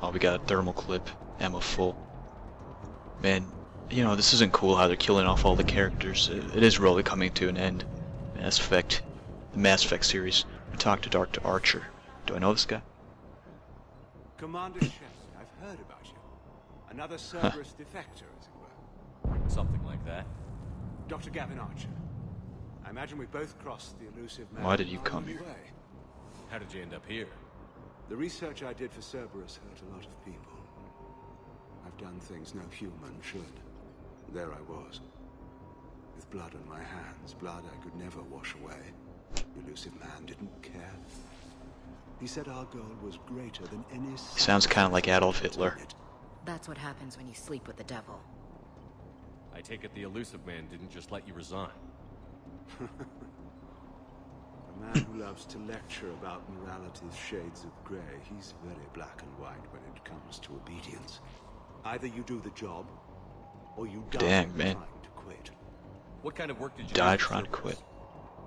Oh, we got a thermal clip. Ammo full. Man, you know, this isn't cool how they're killing off all the characters. It is really coming to an end. Mass Effect. The Mass Effect series. I talked to Dr. Archer. Do I know this guy? Commander Shepard, I've heard about you. Another Cerberus defector, as it were. Something like that. Dr. Gavin Archer. I imagine we both crossed the Illusive Man. Why did you come Normandy here? Way. How did you end up here? The research I did for Cerberus hurt a lot of people. I've done things no human should. There I was. With blood on my hands, blood I could never wash away. The Illusive Man didn't care. He said our goal was greater than any... He sounds kind of like Adolf Hitler. That's what happens when you sleep with the devil. I take it the Illusive Man didn't just let you resign. A man who loves to lecture about morality's shades of grey, he's very black and white when it comes to obedience. Either you do the job, or you die Dang, man. trying to quit. What kind of work did you Die do for trying to Cerberus? quit.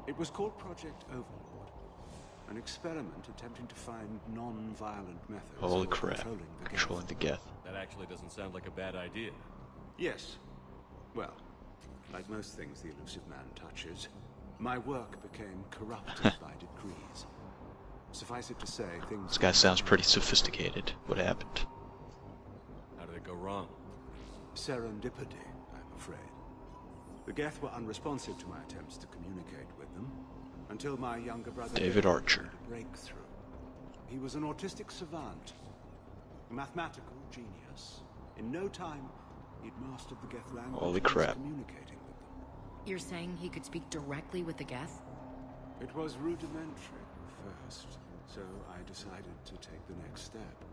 It was called Project Overlord, an experiment attempting to find non-violent methods Holy for crap. controlling the Geth. That actually doesn't sound like a bad idea. Yes. Well, like most things the Illusive Man touches, my work became corrupted by decrees. Suffice it to say, things... This guy sounds pretty sophisticated. What happened? How did it go wrong? Serendipity, I'm afraid. The Geth were unresponsive to my attempts to communicate with them, until my younger brother David Archer. made a breakthrough. He was an autistic savant, a mathematical genius. In no time, he'd mastered the Geth language. Holy and was crap. communicating with them. You're saying he could speak directly with the Geth? It was rudimentary at first, so I decided to take the next step.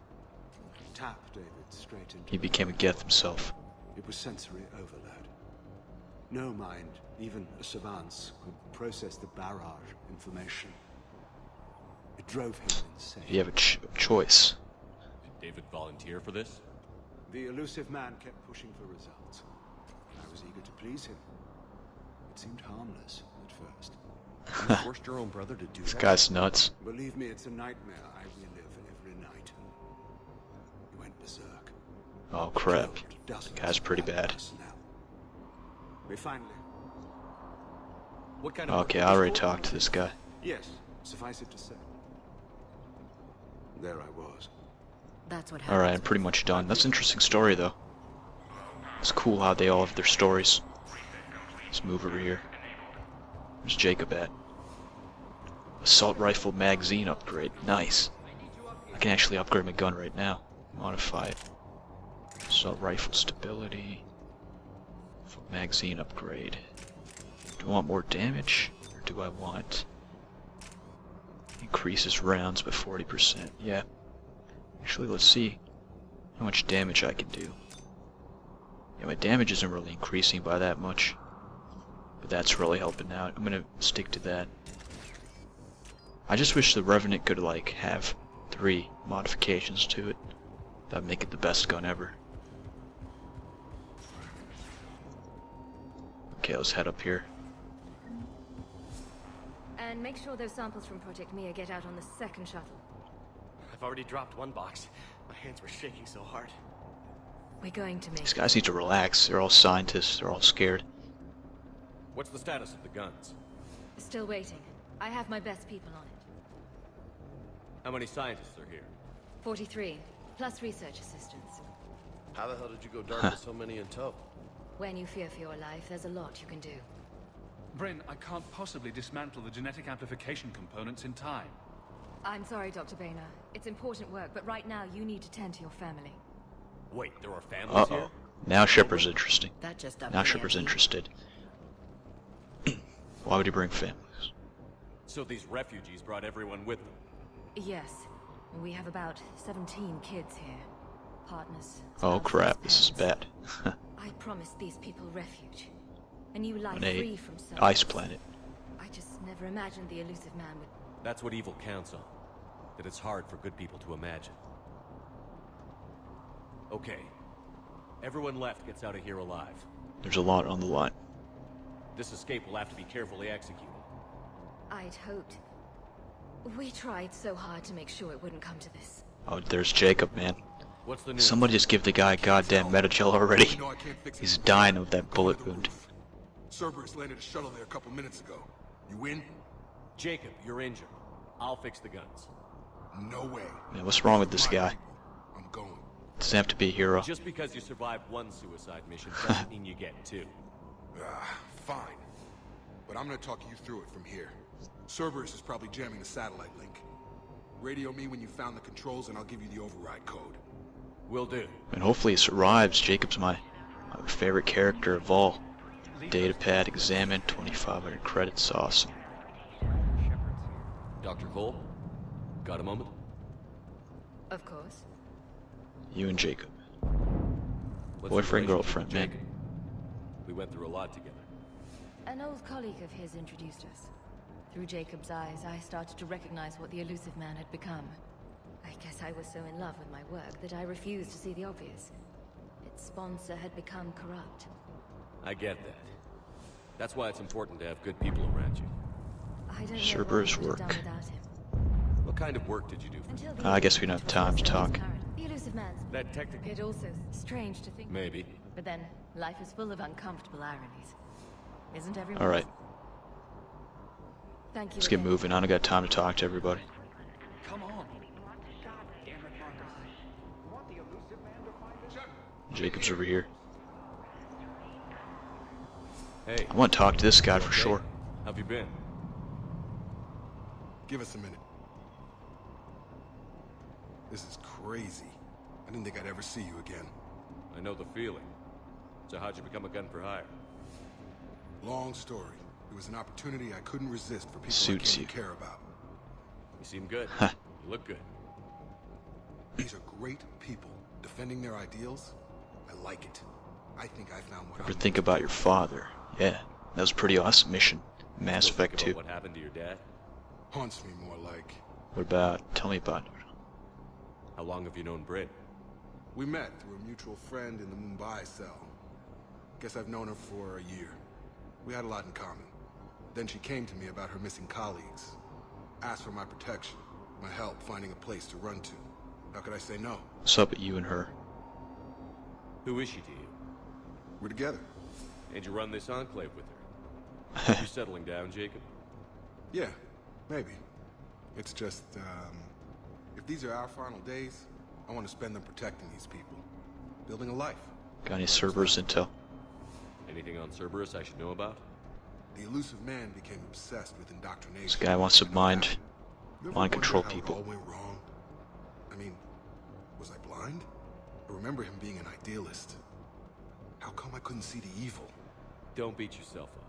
Tap David straight into... He became a Geth himself. It was sensory overload. No mind, even a savant's, could process the barrage of information. It drove him insane. You have a choice. Did David volunteer for this? The Illusive Man kept pushing for results. I was eager to please him. It seemed harmless at first. You forced your own brother to do This that? guy's nuts. Believe me, it's a nightmare I relive every night. He went berserk. Oh crap. Killed dozens Guy's of pretty my bad. personnel. We finally... What kind of Okay, work I did already you do? talked to this guy. Yes, suffice it to say. There I was. That's what happens. Alright, I'm pretty much done. That's an interesting story though. It's cool how they all have their stories. Let's move over here. Where's Jacob at? Assault rifle magazine upgrade. Nice. I can actually upgrade my gun right now. Modify it. Assault rifle stability. Magazine upgrade. Do I want more damage? Or do I want... Increases rounds by 40%. Yeah. Actually, let's see how much damage I can do. Yeah, my damage isn't really increasing by that much. But that's really helping out. I'm gonna stick to that. I just wish the Revenant could, like, have 3 modifications to it. That'd make it the best gun ever. Okay, let's head up here. And make sure those samples from Project Mia get out on the second shuttle. I've already dropped one box. My hands were shaking so hard. We're going to make... These guys need to relax. They're all scientists. They're all scared. What's the status of the guns? Still waiting. I have my best people on it. How many scientists are here? 43, plus research assistants. How the hell did you go dark with so many in tow? When you fear for your life, there's a lot you can do. Bryn, I can't possibly dismantle the genetic amplification components in time. I'm sorry, Dr. Boehner. It's important work, but right now you need to tend to your family. Wait, there are families here? Uh-oh. Now Shepard's interesting. That just upped Now the Shepard's ante. interested. Why would he bring families? So these refugees brought everyone with them? Yes. We have about 17 kids here. Partners. Oh spouses, crap, this is parents. bad. I promised these people refuge. A new life On a free from Cerberus. ice planet. I just never imagined the Illusive Man would... That's what evil counts on. That it's hard for good people to imagine. Okay. Everyone left gets out of here alive. There's a lot on the line. This escape will have to be carefully executed. I'd hoped. We tried so hard to make sure it wouldn't come to this. Oh, there's Jacob, man. What's the news? Somebody just give the guy goddamn Metagel already. You know I can't fix He's it. dying of that Go bullet to the wound. roof. Cerberus landed a shuttle there a couple minutes ago. You win? Jacob, you're injured. I'll fix the guns. No way. Man, what's wrong with this My guy? people. I'm going. Doesn't have to be a hero. Just because you survived one suicide mission doesn't mean you get two. Fine. But I'm gonna talk you through it from here. Cerberus is probably jamming the satellite link. Radio me when you found the controls and I'll give you the override code. Will do. And hopefully he survives. Jacob's my favorite character of all. Datapad, examine, 2,500 credits, awesome. Dr. Cole, got a moment? Of course. You and Jacob. What's Boyfriend, your relationship girlfriend, with man. Jacob? We went through a lot together. An old colleague of his introduced us. Through Jacob's eyes, I started to recognize what the Illusive Man had become. I guess I was so in love with my work that I refused to see the obvious. Its sponsor had become corrupt. I get that. That's why it's important to have good people around you. I don't know Cerberus what I would have work. done without him. What kind of work did you do for Until me? the I guess we Illusive don't have time to was talk. apparent. The Illusive Man's That technical... it also strange to think. Maybe. But then, life is full of uncomfortable ironies. Isn't everyone? Alright, Thank you. let's get again. moving. I don't got time to talk to everybody. Come on. Jacob's over here. Hey, I want to talk to this guy for okay? sure. How've you been? Give us a minute. This is crazy. I didn't think I'd ever see you again. I know the feeling. So how'd you become a gun for hire? Long story. It was an opportunity I couldn't resist for people Suits I you. care about. You seem good. You look good. These are great people defending their ideals. I like it. I think I found what Ever I'm think about your father? Yeah, that was a pretty awesome mission. Mass Still think Effect about 2. What happened to your dad? haunts me more like. What about? Tell me about it. How long have you known Britt? We met through a mutual friend in the Mumbai cell. Guess I've known her for a year. We had a lot in common. Then she came to me about her missing colleagues. Asked for my protection, my help finding a place to run to. How could I say no? What's up with you and her? Who is she to you? We're together. And you run this enclave with her? You settling down, Jacob? Yeah, maybe. It's just, if these are our final days, I want to spend them protecting these people. Building a life. Got any Cerberus intel? Anything on Cerberus I should know about? The Illusive Man became obsessed with indoctrination. This guy wants to mind Never control wondered how people. It all went wrong. I mean, was I blind? I remember him being an idealist. How come I couldn't see the evil? Don't beat yourself up.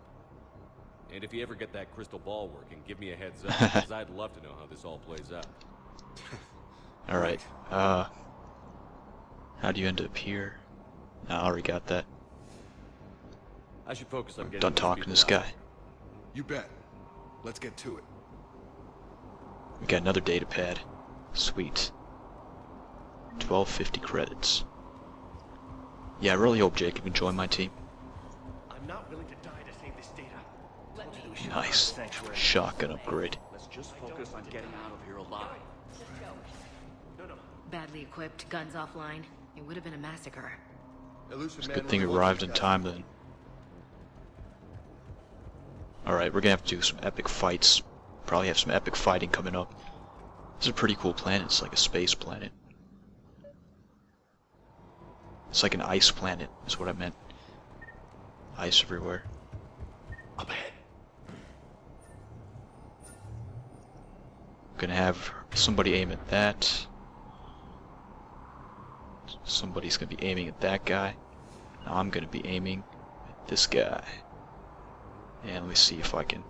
And if you ever get that crystal ball working, give me a heads up, because I'd love to know how this all plays out. Alright, how do you end up here? No, I already got that. I should focus on getting Done these talking to people this out. guy. You bet. Let's get to it. We got another data pad. Sweet. 1250 credits. Yeah, I really hope Jacob can join my team. I'm not willing to die to save this data. Told you that we should Nice. have a sanctuary. Shotgun upgrade. Let's just focus on getting out of here alive. No. Badly equipped, guns offline. It would have been a massacre. It's a good thing we arrived in time then. Alright, we're gonna have to do some epic fights. Probably have some epic fighting coming up. This is a pretty cool planet. It's like a space planet. It's like an ice planet, is what I meant. Ice everywhere. Up ahead. Gonna have somebody aim at that. Somebody's gonna be aiming at that guy. Now I'm gonna be aiming at this guy. And let me see if I can.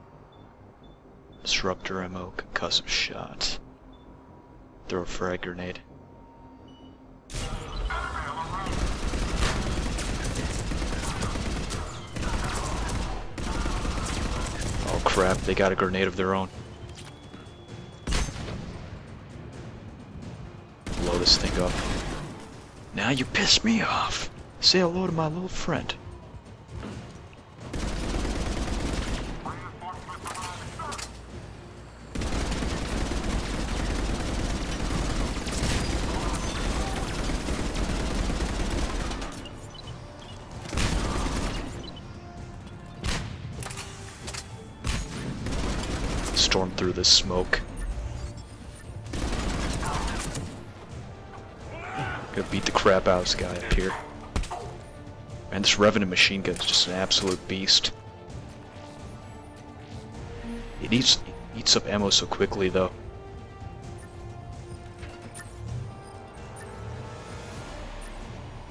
Disruptor ammo, concussive shot. Throw a frag grenade. Oh crap, they got a grenade of their own. Blow this thing up. Now you piss me off. Say hello to my little friend. storm through this smoke. Gonna beat the crap out of this guy up here. Man, this Revenant machine gun is just an absolute beast. It eats up ammo so quickly, though.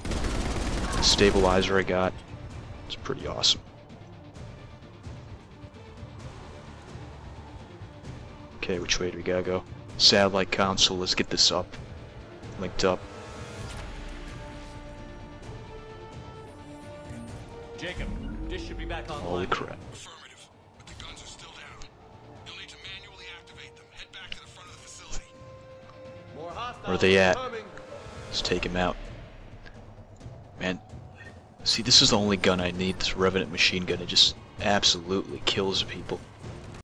The stabilizer I got, it's pretty awesome. Okay, which way do we gotta go? Satellite console, let's get this up. Linked up. Jacob, dish should be back online. Holy crap. Affirmative, but the guns are still down. You'll need to manually activate them. Head back to the front of the facility. More hostiles Where are they at? coming. Let's take him out. Man, see, this is the only gun I need, this Revenant machine gun. It just absolutely kills people.